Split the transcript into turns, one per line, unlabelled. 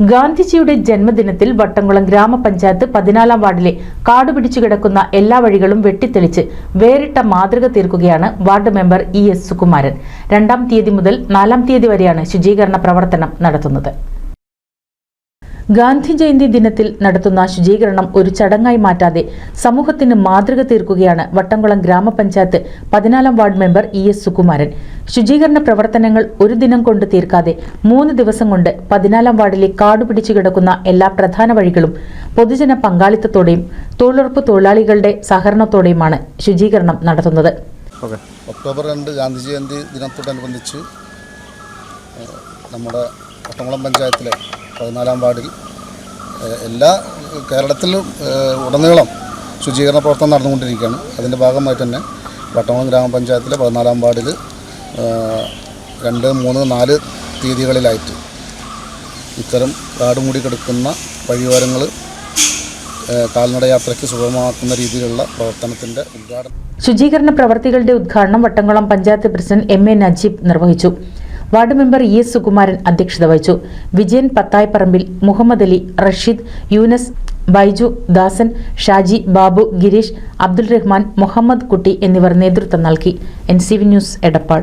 ഗാന്ധിജിയുടെ ജന്മദിനത്തിൽ വട്ടംകുളം ഗ്രാമപഞ്ചായത്ത് 14-ാം വാർഡിലെ കാടുപിടിച്ചു കിടക്കുന്ന എല്ലാ വഴികളും വെട്ടിത്തെളിച്ച് വേറിട്ട മാതൃക തീർക്കുകയാണ് വാർഡ് മെമ്പർ ES സുകുമാരൻ. 2-ാം തീയതി മുതൽ 4-ാം തീയതി വരെയാണ് ശുചീകരണ പ്രവർത്തനം നടത്തുന്നത്. ഗാന്ധി ജയന്തി ദിനത്തിൽ നടത്തുന്ന ശുചീകരണം ഒരു ചടങ്ങായി മാറ്റാതെ സമൂഹത്തിന് മാതൃക തീർക്കുകയാണ് വട്ടംകുളം ഗ്രാമപഞ്ചായത്ത് 14-ാം വാർഡ് മെമ്പർ ES സുകുമാരൻ. ശുചീകരണ പ്രവർത്തനങ്ങൾ ഒരു ദിനം കൊണ്ട് തീർക്കാതെ 3 ദിവസം കൊണ്ട് 14-ാം വാർഡിലെ കാടുപിടിച്ചു കിടക്കുന്ന എല്ലാ പ്രധാന വഴികളും പൊതുജന പങ്കാളിത്തത്തോടെയും തൊഴിലുറപ്പ് തൊഴിലാളികളുടെ സഹകരണത്തോടെയുമാണ് ശുചീകരണം നടത്തുന്നത്.
ഒക്ടോബർ 2 ഗാന്ധി ജയന്തി ദിനത്തോടനുബന്ധിച്ച് നമ്മുടെ വട്ടംകുളം പഞ്ചായത്തിലെ 14-ാം വാർഡിൽ കേരളത്തിലും ഉടനീളം ശുചീകരണ പ്രവർത്തനം നടന്നുകൊണ്ടിരിക്കുകയാണ്. അതിൻ്റെ ഭാഗമായിട്ട് തന്നെ വട്ടംകുളം ഗ്രാമപഞ്ചായത്തിലെ 14-ാം വാർഡിൽ 2, 3, 4 തീയതികളിലായിട്ട് ഇത്തരം കാടുമൂടി കിടക്കുന്ന വഴിയോരങ്ങൾ കാൽനട യാത്രയ്ക്ക് സുഗമമാക്കുന്ന രീതിയിലുള്ള പ്രവർത്തനത്തിൻ്റെ ഉദ്ഘാടനം.
ശുചീകരണ പ്രവർത്തികളുടെ ഉദ്ഘാടനം വട്ടംകുളം പഞ്ചായത്ത് പ്രസിഡന്റ് MA നജീബ് നിർവഹിച്ചു. വാർഡ് മെമ്പർ ES സുകുമാരൻ അധ്യക്ഷത വഹിച്ചു. വിജയൻ പത്തായപ്പറമ്പിൽ, മുഹമ്മദ് അലി, റഷീദ്, യൂനസ്, ബൈജു, ദാസൻ, ഷാജി, ബാബു, ഗിരീഷ്, അബ്ദുൾ റഹ്മാൻ, മുഹമ്മദ് കുട്ടി എന്നിവർ നേതൃത്വം നൽകി. NCV news Edappal.